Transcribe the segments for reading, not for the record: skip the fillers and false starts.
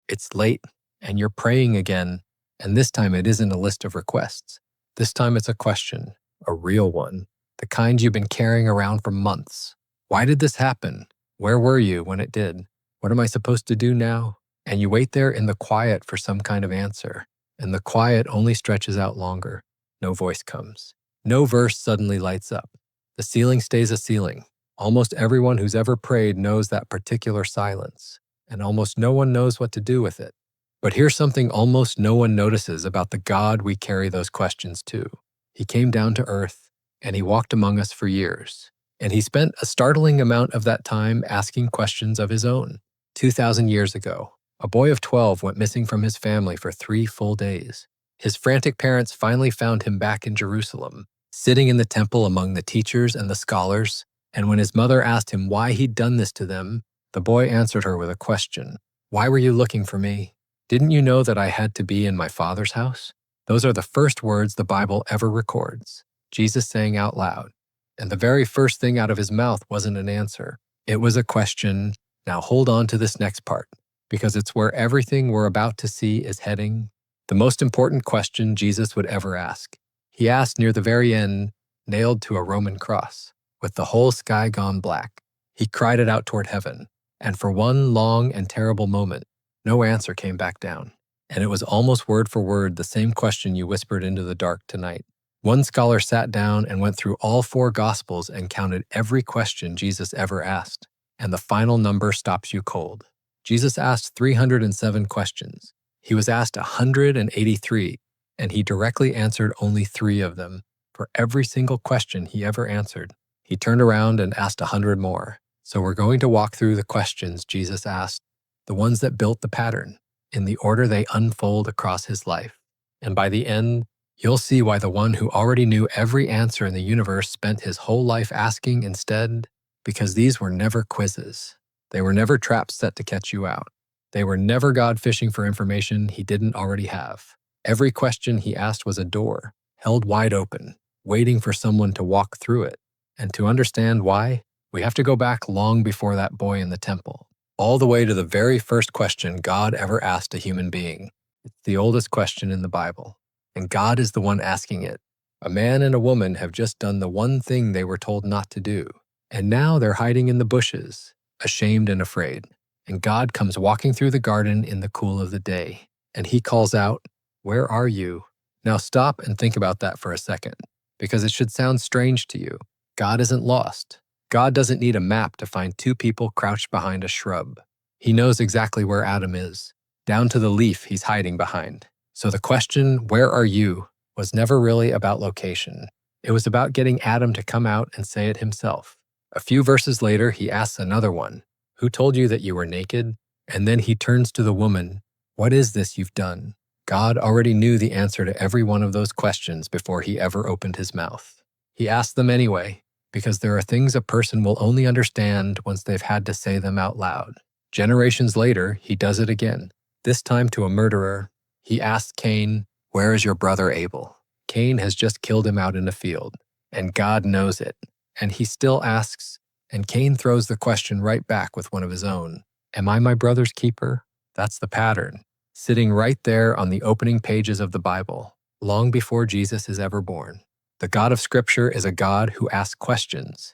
It's late, and you're praying again, and this time it isn't a list of requests. This time it's a question, a real one, the kind you've been carrying around for months. Why did this happen? Where were you when it did? What am I supposed to do now? And you wait there in the quiet for some kind of answer, and the quiet only stretches out longer. No voice comes. No verse suddenly lights up. The ceiling stays a ceiling. Almost everyone who's ever prayed knows that particular silence, and almost no one knows what to do with it. But here's something almost no one notices about the God we carry those questions to. He came down to earth, and he walked among us for years. And he spent a startling amount of that time asking questions of his own. 2,000 years ago, a boy of 12 went missing from his family for 3 full days. His frantic parents finally found him back in Jerusalem, sitting in the temple among the teachers and the scholars, and when his mother asked him why he'd done this to them, the boy answered her with a question. "Why were you looking for me? Didn't you know that I had to be in my Father's house?" Those are the first words the Bible ever records, Jesus saying out loud. And the very first thing out of his mouth wasn't an answer. It was a question. Now hold on to this next part, because it's where everything we're about to see is heading. The most important question Jesus would ever ask. He asked near the very end, nailed to a Roman cross, with the whole sky gone black. He cried it out toward heaven, and for one long and terrible moment, no answer came back down. And it was almost word for word the same question you whispered into the dark tonight. One scholar sat down and went through all 4 Gospels and counted every question Jesus ever asked, and the final number stops you cold. Jesus asked 307 questions. He was asked 183, and he directly answered only 3 of them. For every single question he ever answered, he turned around and asked 100 more. So we're going to walk through the questions Jesus asked, the ones that built the pattern, in the order they unfold across his life. And by the end, you'll see why the one who already knew every answer in the universe spent his whole life asking instead, because these were never quizzes. They were never traps set to catch you out. They were never God fishing for information he didn't already have. Every question he asked was a door, held wide open, waiting for someone to walk through it. And to understand why, we have to go back long before that boy in the temple, all the way to the very first question God ever asked a human being. It's the oldest question in the Bible, and God is the one asking it. A man and a woman have just done the one thing they were told not to do, and now they're hiding in the bushes, ashamed and afraid. And God comes walking through the garden in the cool of the day, and he calls out, "Where are you?" Now stop and think about that for a second, because it should sound strange to you. God isn't lost. God doesn't need a map to find 2 people crouched behind a shrub. He knows exactly where Adam is, down to the leaf he's hiding behind. So the question, "Where are you?" was never really about location. It was about getting Adam to come out and say it himself. A few verses later, he asks another one, "Who told you that you were naked?" And then he turns to the woman, "What is this you've done?" God already knew the answer to every one of those questions before he ever opened his mouth. He asked them anyway, because there are things a person will only understand once they've had to say them out loud. Generations later, he does it again, this time to a murderer. He asks Cain, "Where is your brother Abel?" Cain has just killed him out in a field, and God knows it. And he still asks, and Cain throws the question right back with one of his own. "Am I my brother's keeper?" That's the pattern, sitting right there on the opening pages of the Bible, long before Jesus is ever born. The God of Scripture is a God who asks questions.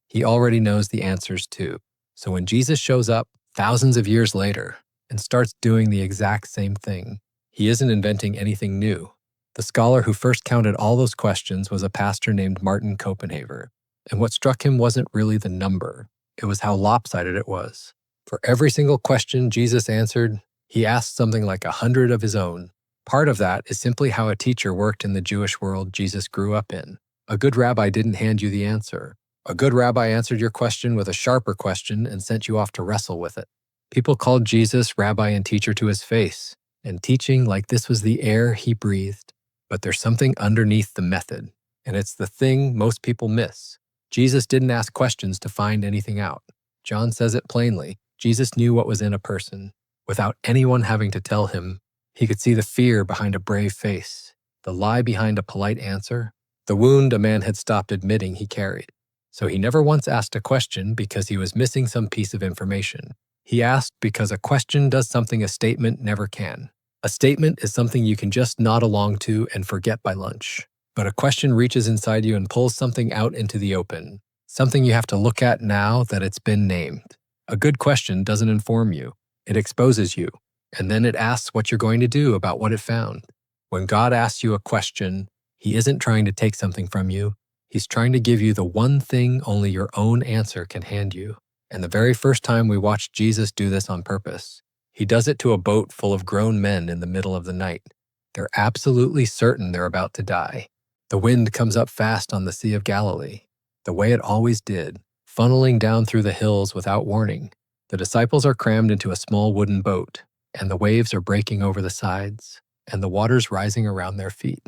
He already knows the answers too. So when Jesus shows up thousands of years later and starts doing the exact same thing, he isn't inventing anything new. The scholar who first counted all those questions was a pastor named Martin Copenhaver. And what struck him wasn't really the number. It was how lopsided it was. For every single question Jesus answered, he asked something like 100 of his own. Part of that is simply how a teacher worked in the Jewish world Jesus grew up in. A good rabbi didn't hand you the answer. A good rabbi answered your question with a sharper question and sent you off to wrestle with it. People called Jesus rabbi and teacher to his face, and teaching like this was the air he breathed. But there's something underneath the method, and it's the thing most people miss. Jesus didn't ask questions to find anything out. John says it plainly. Jesus knew what was in a person. Without anyone having to tell him, he could see the fear behind a brave face, the lie behind a polite answer, the wound a man had stopped admitting he carried. So he never once asked a question because he was missing some piece of information. He asked because a question does something a statement never can. A statement is something you can just nod along to and forget by lunch. But a question reaches inside you and pulls something out into the open, something you have to look at now that it's been named. A good question doesn't inform you, it exposes you, and then it asks what you're going to do about what it found. When God asks you a question, He isn't trying to take something from you. He's trying to give you the one thing only your own answer can hand you. And the very first time we watched Jesus do this on purpose, He does it to a boat full of grown men in the middle of the night. They're absolutely certain they're about to die. The wind comes up fast on the Sea of Galilee, the way it always did, funneling down through the hills without warning. The disciples are crammed into a small wooden boat, and the waves are breaking over the sides, and the water's rising around their feet.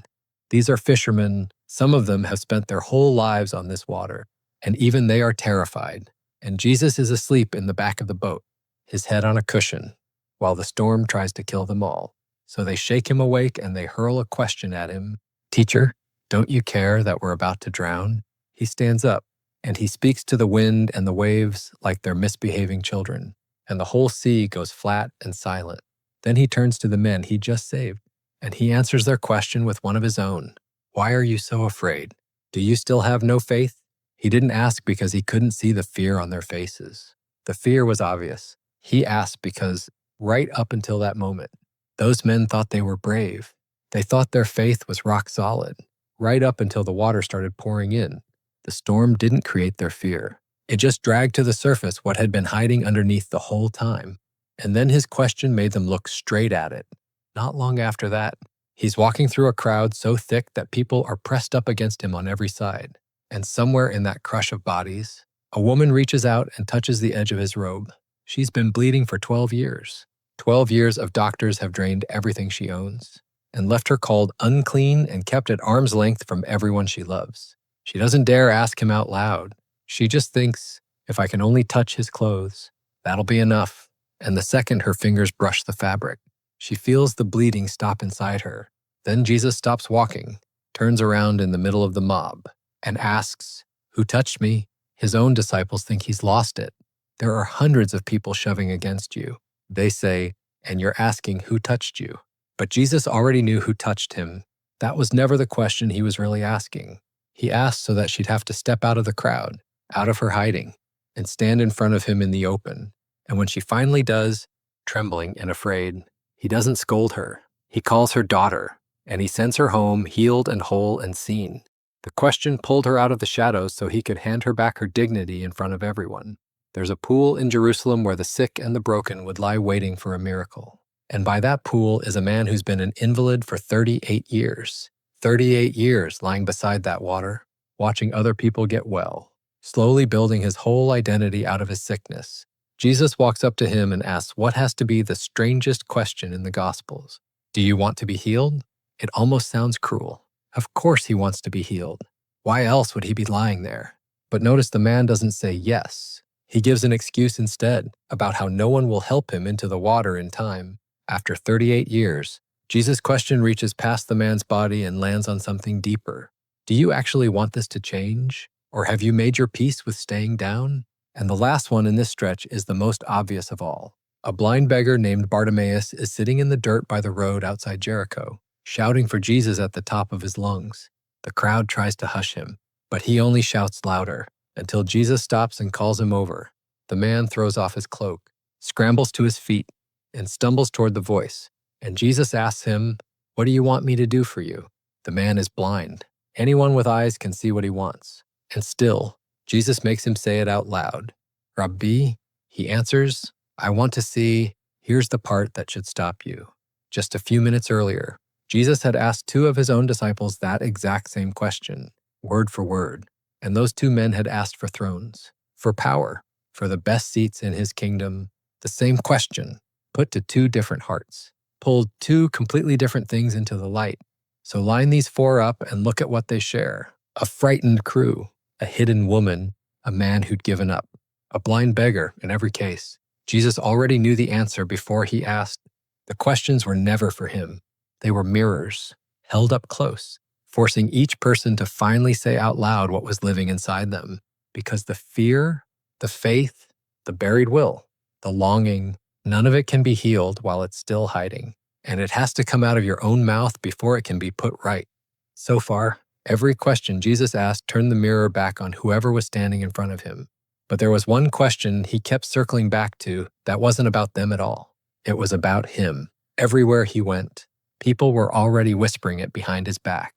These are fishermen. Some of them have spent their whole lives on this water, and even they are terrified. And Jesus is asleep in the back of the boat, his head on a cushion, while the storm tries to kill them all. So they shake him awake and they hurl a question at him. "Teacher, don't you care that we're about to drown?" He stands up, and he speaks to the wind and the waves like they're misbehaving children, and the whole sea goes flat and silent. Then he turns to the men he just saved, and he answers their question with one of his own. "Why are you so afraid? Do you still have no faith?" He didn't ask because he couldn't see the fear on their faces. The fear was obvious. He asked because, right up until that moment, those men thought they were brave. They thought their faith was rock solid. Right up until the water started pouring in, the storm didn't create their fear. It just dragged to the surface what had been hiding underneath the whole time. And then his question made them look straight at it. Not long after that, he's walking through a crowd so thick that people are pressed up against him on every side. And somewhere in that crush of bodies, a woman reaches out and touches the edge of his robe. She's been bleeding for 12 years. 12 years of doctors have drained everything she owns and left her called unclean and kept at arm's length from everyone she loves. She doesn't dare ask him out loud. She just thinks, if I can only touch his clothes, that'll be enough. And the second her fingers brush the fabric, she feels the bleeding stop inside her. Then Jesus stops walking, turns around in the middle of the mob, and asks, "Who touched me?" His own disciples think he's lost it. There are hundreds of people shoving against you. They say, and you're asking who touched you. But Jesus already knew who touched him. That was never the question he was really asking. He asked so that she'd have to step out of the crowd, out of her hiding, and stand in front of him in the open. And when she finally does, trembling and afraid, he doesn't scold her. He calls her daughter, and he sends her home healed and whole and seen. The question pulled her out of the shadows so he could hand her back her dignity in front of everyone. There's a pool in Jerusalem where the sick and the broken would lie waiting for a miracle. And by that pool is a man who's been an invalid for 38 years. 38 years lying beside that water, watching other people get well, slowly building his whole identity out of his sickness. Jesus walks up to him and asks what has to be the strangest question in the Gospels. Do you want to be healed? It almost sounds cruel. Of course he wants to be healed. Why else would he be lying there? But notice the man doesn't say yes. He gives an excuse instead about how no one will help him into the water in time. After 38 years, Jesus' question reaches past the man's body and lands on something deeper. Do you actually want this to change? Or have you made your peace with staying down? And the last one in this stretch is the most obvious of all. A blind beggar named Bartimaeus is sitting in the dirt by the road outside Jericho, shouting for Jesus at the top of his lungs. The crowd tries to hush him, but he only shouts louder, until Jesus stops and calls him over. The man throws off his cloak, scrambles to his feet, and stumbles toward the voice. And Jesus asks him, "What do you want me to do for you?" The man is blind. Anyone with eyes can see what he wants. And still, Jesus makes him say it out loud. "Rabbi," he answers, "I want to see." Here's the part that should stop you. Just a few minutes earlier, Jesus had asked two of his own disciples that exact same question, word for word. And those two men had asked for thrones, for power, for the best seats in his kingdom. The same question, put to two different hearts, pulled two completely different things into the light. So line these four up and look at what they share. A frightened crew, a hidden woman, a man who'd given up, a blind beggar in every case. Jesus already knew the answer before he asked. The questions were never for him. They were mirrors, held up close, forcing each person to finally say out loud what was living inside them. Because the fear, the faith, the buried will, the longing, none of it can be healed while it's still hiding. And it has to come out of your own mouth before it can be put right. So far, every question Jesus asked turned the mirror back on whoever was standing in front of him. But there was one question he kept circling back to that wasn't about them at all. It was about him. Everywhere he went, people were already whispering it behind his back.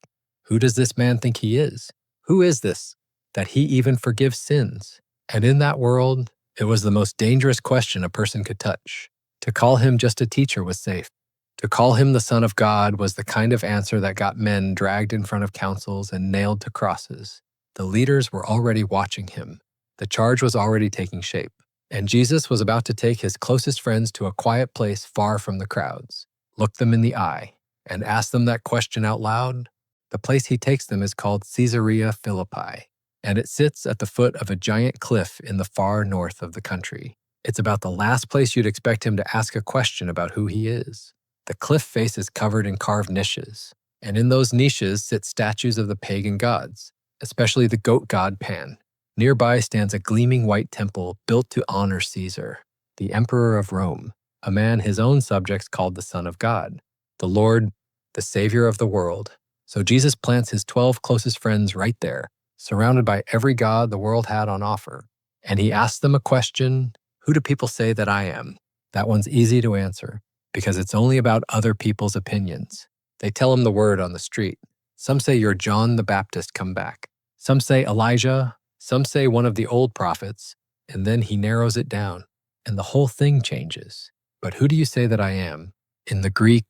Who does this man think he is? Who is this, that he even forgives sins? And in that world, it was the most dangerous question a person could touch. To call him just a teacher was safe. To call him the Son of God was the kind of answer that got men dragged in front of councils and nailed to crosses. The leaders were already watching him. The charge was already taking shape. And Jesus was about to take his closest friends to a quiet place far from the crowds, look them in the eye, and ask them that question out loud. The place he takes them is called Caesarea Philippi, and it sits at the foot of a giant cliff in the far north of the country. It's about the last place you'd expect him to ask a question about who he is. The cliff face is covered in carved niches, and in those niches sit statues of the pagan gods, especially the goat god Pan. Nearby stands a gleaming white temple built to honor Caesar, the emperor of Rome, a man his own subjects called the Son of God, the Lord, the Savior of the world. So Jesus plants his 12 closest friends right there, surrounded by every god the world had on offer. And he asks them a question: who do people say that I am? That one's easy to answer, because it's only about other people's opinions. They tell him the word on the street. Some say you're John the Baptist come back. Some say Elijah. Some say one of the old prophets. And then he narrows it down, and the whole thing changes. But who do you say that I am? In the Greek,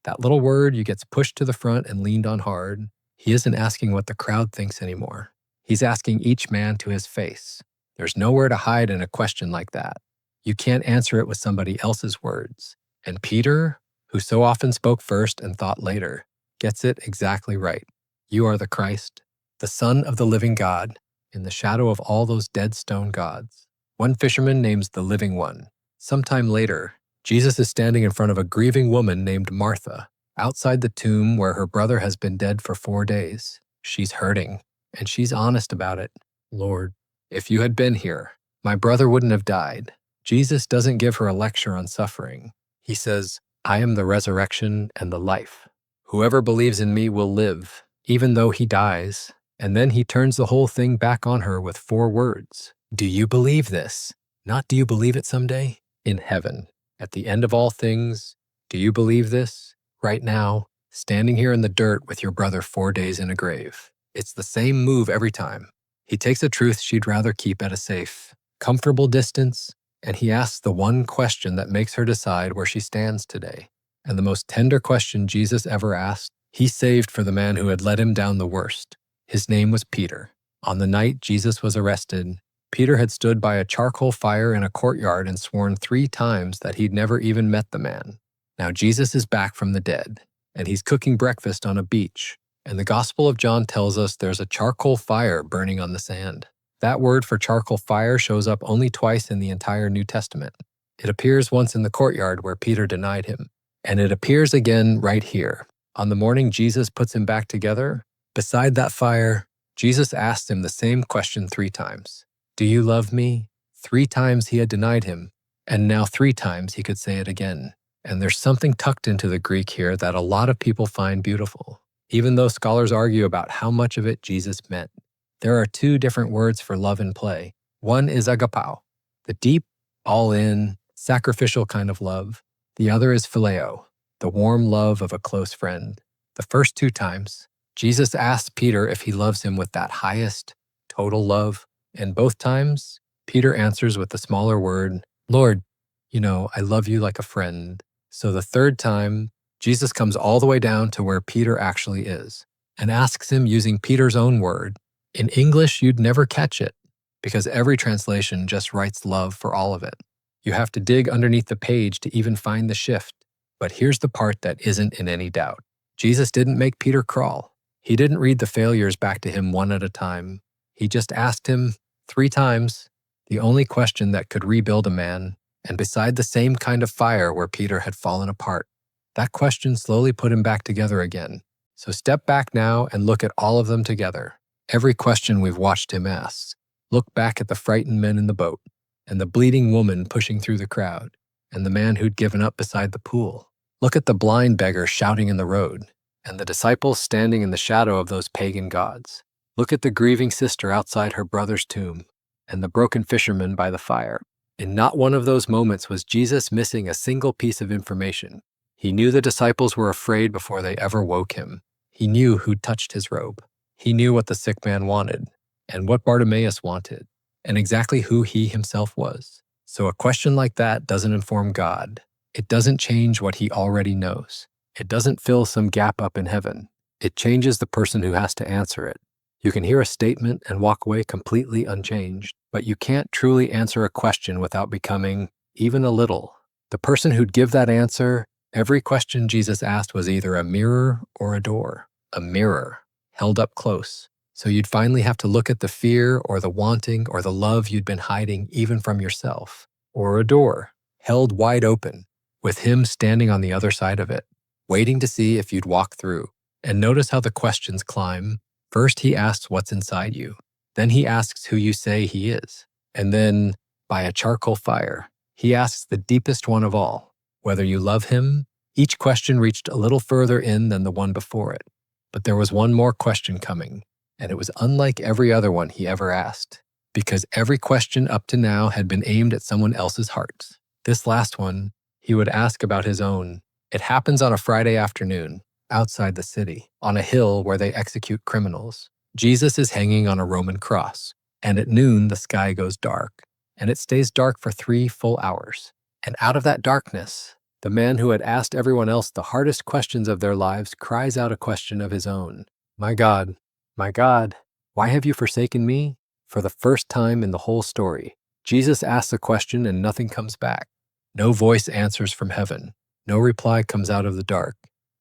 that little word you gets pushed to the front and leaned on hard. He isn't asking what the crowd thinks anymore. He's asking each man to his face. There's nowhere to hide in a question like that. You can't answer it with somebody else's words. And Peter, who so often spoke first and thought later, gets it exactly right. You are the Christ, the Son of the living God, in the shadow of all those dead stone gods. One fisherman names the living one. Sometime later, Jesus is standing in front of a grieving woman named Martha, outside the tomb where her brother has been dead for 4 days. She's hurting, and she's honest about it. Lord, if you had been here, my brother wouldn't have died. Jesus doesn't give her a lecture on suffering. He says, I am the resurrection and the life. Whoever believes in me will live, even though he dies. And then he turns the whole thing back on her with 4 words. Do you believe this? Not do you believe it someday? In heaven, at the end of all things, do you believe this? Right now, standing here in the dirt with your brother 4 days in a grave. It's the same move every time. He takes a truth she'd rather keep at a safe, comfortable distance, and he asks the one question that makes her decide where she stands today. And the most tender question Jesus ever asked, he saved for the man who had let him down the worst. His name was Peter. On the night Jesus was arrested, Peter had stood by a charcoal fire in a courtyard and sworn 3 times that he'd never even met the man. Now Jesus is back from the dead, and he's cooking breakfast on a beach, and the Gospel of John tells us there's a charcoal fire burning on the sand. That word for charcoal fire shows up only twice in the entire New Testament. It appears once in the courtyard where Peter denied him, and it appears again right here. On the morning Jesus puts him back together, beside that fire, Jesus asked him the same question 3 times. Do you love me? 3 times he had denied him, and now 3 times he could say it again. And there's something tucked into the Greek here that a lot of people find beautiful, even though scholars argue about how much of it Jesus meant. There are 2 different words for love in play. One is agapao, the deep, all-in, sacrificial kind of love. The other is phileo, the warm love of a close friend. The first 2 times, Jesus asks Peter if he loves him with that highest, total love, and both times, Peter answers with the smaller word, Lord, I love you like a friend. So the 3rd time, Jesus comes all the way down to where Peter actually is and asks him using Peter's own word. In English, you'd never catch it because every translation just writes love for all of it. You have to dig underneath the page to even find the shift. But here's the part that isn't in any doubt. Jesus didn't make Peter crawl. He didn't read the failures back to him one at a time. He just asked him 3 times, the only question that could rebuild a man, and beside the same kind of fire where Peter had fallen apart. That question slowly put him back together again. So step back now and look at all of them together. Every question we've watched him ask. Look back at the frightened men in the boat. and the bleeding woman pushing through the crowd, and the man who'd given up beside the pool. Look at the blind beggar shouting in the road, and the disciples standing in the shadow of those pagan gods. Look at the grieving sister outside her brother's tomb, and the broken fisherman by the fire. In not one of those moments was Jesus missing a single piece of information. He knew the disciples were afraid before they ever woke him. He knew who'd touched his robe. He knew what the sick man wanted, and what Bartimaeus wanted, and exactly who he himself was. So a question like that doesn't inform God. It doesn't change what he already knows. It doesn't fill some gap up in heaven. It changes the person who has to answer it. You can hear a statement and walk away completely unchanged, but you can't truly answer a question without becoming, even a little. The person who'd give that answer, every question Jesus asked was either a mirror or a door. A mirror, held up close. So you'd finally have to look at the fear or the wanting or the love you'd been hiding even from yourself. Or a door, held wide open, with him standing on the other side of it, waiting to see if you'd walk through. And notice how the questions climb. First, he asks what's inside you. Then he asks who you say he is. And then, by a charcoal fire, he asks the deepest one of all, whether you love him. Each question reached a little further in than the one before it. But there was one more question coming, and it was unlike every other one he ever asked, because every question up to now had been aimed at someone else's hearts. This last one, he would ask about his own. It happens on a Friday afternoon, outside the city, on a hill where they execute criminals. Jesus is hanging on a Roman cross, and at noon the sky goes dark, and it stays dark for 3 full hours. And out of that darkness, the man who had asked everyone else the hardest questions of their lives cries out a question of his own. My God, why have you forsaken me? For the first time in the whole story, Jesus asks a question and nothing comes back. No voice answers from heaven. No reply comes out of the dark.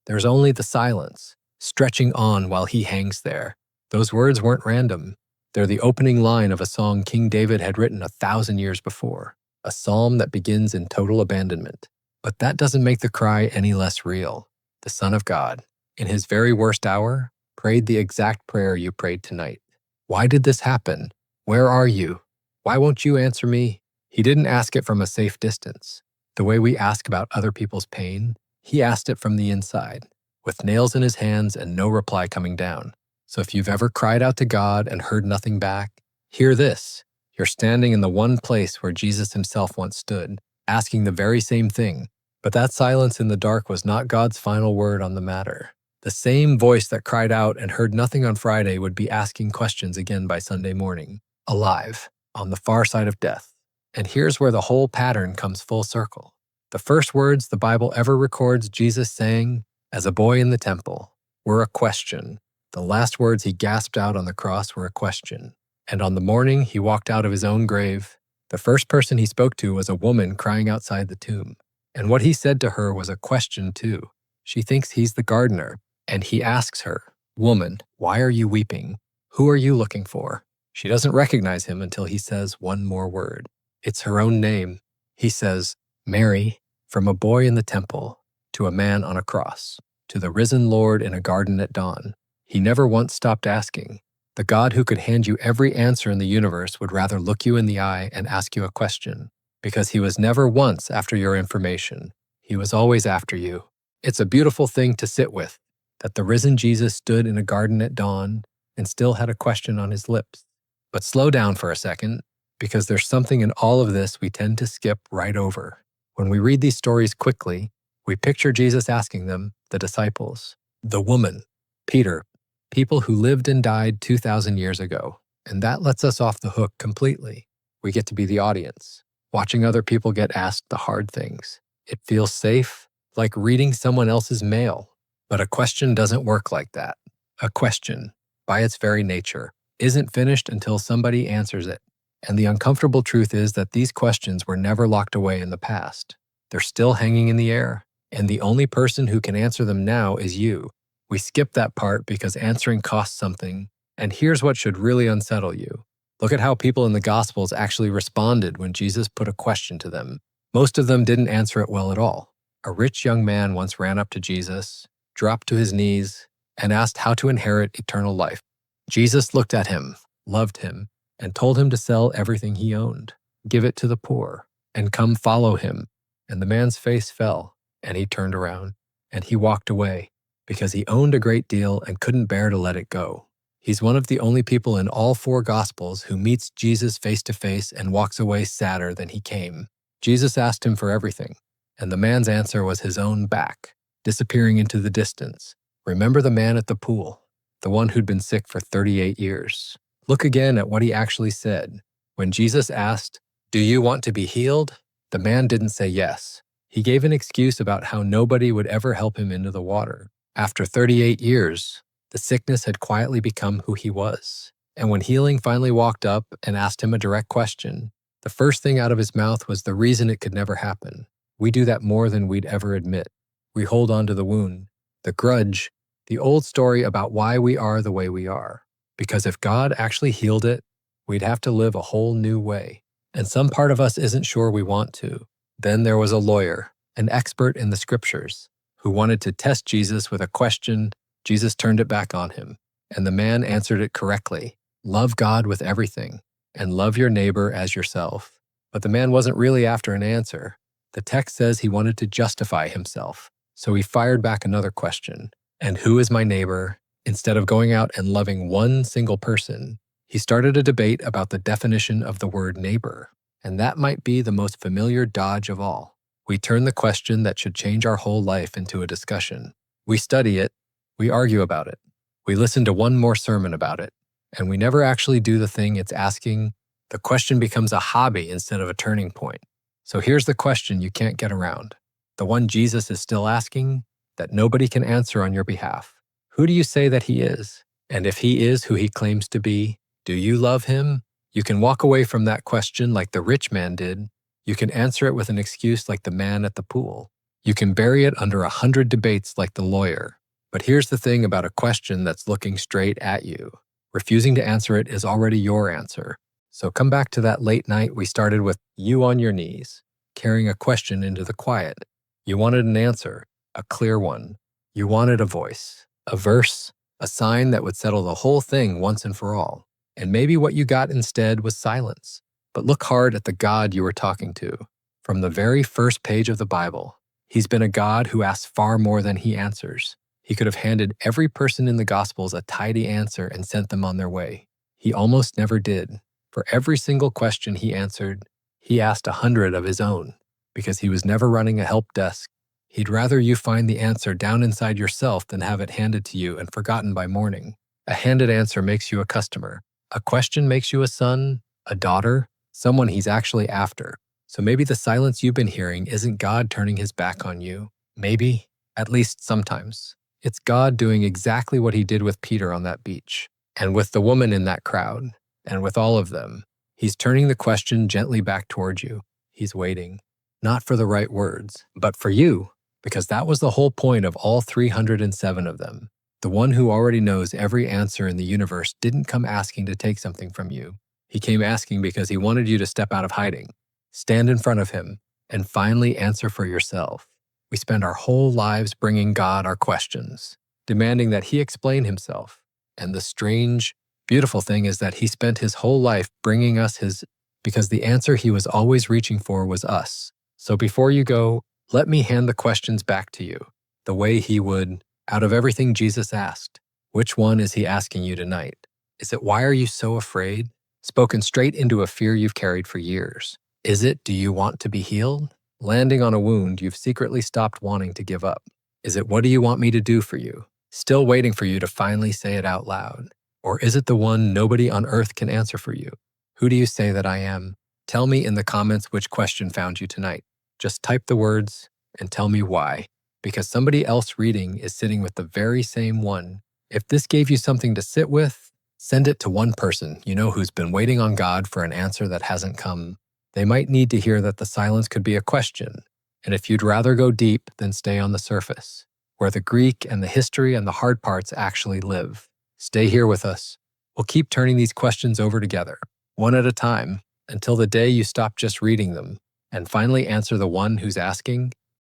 There's only the silence, stretching on while he hangs there. Those words weren't random. They're the opening line of a song King David had written 1,000 years before, a psalm that begins in total abandonment. But that doesn't make the cry any less real. The Son of God, in his very worst hour, prayed the exact prayer you prayed tonight. Why did this happen? Where are you? Why won't you answer me? He didn't ask it from a safe distance. The way we ask about other people's pain, he asked it from the inside, with nails in his hands and no reply coming down. So if you've ever cried out to God and heard nothing back, hear this. You're standing in the one place where Jesus himself once stood, asking the very same thing. But that silence in the dark was not God's final word on the matter. The same voice that cried out and heard nothing on Friday would be asking questions again by Sunday morning, alive, on the far side of death. And here's where the whole pattern comes full circle. The first words the Bible ever records Jesus saying, as a boy in the temple, were a question. The last words he gasped out on the cross were a question. And on the morning he walked out of his own grave, the first person he spoke to was a woman crying outside the tomb. And what he said to her was a question too. She thinks he's the gardener, and he asks her, "Woman, why are you weeping? Who are you looking for?" She doesn't recognize him until he says one more word. It's her own name. He says, "Mary," from a boy in the temple to a man on a cross, to the risen Lord in a garden at dawn. He never once stopped asking. The God who could hand you every answer in the universe would rather look you in the eye and ask you a question, because he was never once after your information. He was always after you. It's a beautiful thing to sit with, that the risen Jesus stood in a garden at dawn and still had a question on his lips. But slow down for a second, because there's something in all of this we tend to skip right over. When we read these stories quickly, we picture Jesus asking them, the disciples, the woman, Peter, people who lived and died 2,000 years ago. And that lets us off the hook completely. We get to be the audience, watching other people get asked the hard things. It feels safe, like reading someone else's mail. But a question doesn't work like that. A question, by its very nature, isn't finished until somebody answers it. And the uncomfortable truth is that these questions were never locked away in the past. They're still hanging in the air, and the only person who can answer them now is you. We skip that part because answering costs something, and here's what should really unsettle you. Look at how people in the Gospels actually responded when Jesus put a question to them. Most of them didn't answer it well at all. A rich young man once ran up to Jesus, dropped to his knees, and asked how to inherit eternal life. Jesus looked at him, loved him, and told him to sell everything he owned. Give it to the poor, and come follow him." And the man's face fell, and he turned around, and he walked away, because he owned a great deal and couldn't bear to let it go. He's one of the only people in all 4 Gospels who meets Jesus face to face and walks away sadder than he came. Jesus asked him for everything, and the man's answer was his own back, disappearing into the distance. Remember the man at the pool, the one who'd been sick for 38 years. Look again at what he actually said. When Jesus asked, "Do you want to be healed?" the man didn't say yes. He gave an excuse about how nobody would ever help him into the water. After 38 years, the sickness had quietly become who he was. And when healing finally walked up and asked him a direct question, the first thing out of his mouth was the reason it could never happen. We do that more than we'd ever admit. We hold on to the wound, the grudge, the old story about why we are the way we are. Because if God actually healed it, we'd have to live a whole new way. And some part of us isn't sure we want to. Then there was a lawyer, an expert in the scriptures, who wanted to test Jesus with a question. Jesus turned it back on him, and the man answered it correctly. Love God with everything, and love your neighbor as yourself. But the man wasn't really after an answer. The text says he wanted to justify himself, so he fired back another question. And who is my neighbor? Instead of going out and loving one single person, he started a debate about the definition of the word neighbor. And that might be the most familiar dodge of all. We turn the question that should change our whole life into a discussion. We study it, we argue about it, we listen to one more sermon about it, and we never actually do the thing it's asking. The question becomes a hobby instead of a turning point. So here's the question you can't get around, the one Jesus is still asking, that nobody can answer on your behalf. Who do you say that he is? And if he is who he claims to be, do you love him? You can walk away from that question like the rich man did. You can answer it with an excuse like the man at the pool. You can bury it under 100 debates like the lawyer. But here's the thing about a question that's looking straight at you. Refusing to answer it is already your answer. So come back to that late night we started with, you on your knees, carrying a question into the quiet. You wanted an answer, a clear one. You wanted a voice, a verse, a sign that would settle the whole thing once and for all. And maybe what you got instead was silence. But look hard at the God you were talking to. From the very first page of the Bible, he's been a God who asks far more than he answers. He could have handed every person in the Gospels a tidy answer and sent them on their way. He almost never did. For every single question he answered, he asked 100 of his own, because he was never running a help desk. He'd rather you find the answer down inside yourself than have it handed to you and forgotten by morning. A handed answer makes you a customer. A question makes you a son, a daughter, someone he's actually after. So maybe the silence you've been hearing isn't God turning his back on you. Maybe, at least sometimes, it's God doing exactly what he did with Peter on that beach, and with the woman in that crowd, and with all of them. He's turning the question gently back toward you. He's waiting, not for the right words, but for you, because that was the whole point of all 307 of them. The one who already knows every answer in the universe didn't come asking to take something from you. He came asking because he wanted you to step out of hiding, stand in front of him, and finally answer for yourself. We spend our whole lives bringing God our questions, demanding that he explain himself. And the strange, beautiful thing is that he spent his whole life bringing us his, because the answer he was always reaching for was us. So before you go, let me hand the questions back to you, the way he would, out of everything Jesus asked. Which one is he asking you tonight? Is it, why are you so afraid? Spoken straight into a fear you've carried for years. Is it, do you want to be healed? Landing on a wound you've secretly stopped wanting to give up. Is it, what do you want me to do for you? Still waiting for you to finally say it out loud. Or is it the one nobody on earth can answer for you? Who do you say that I am? Tell me in the comments which question found you tonight. Just type the words and tell me why. Because somebody else reading is sitting with the very same one. If this gave you something to sit with, send it to one person you know who's been waiting on God for an answer that hasn't come. They might need to hear that the silence could be a question, and if you'd rather go deep than stay on the surface, where the Greek and the history and the hard parts actually live, stay here with us. We'll keep turning these questions over together, one at a time, until the day you stop just reading them and finally answer the one who's asking,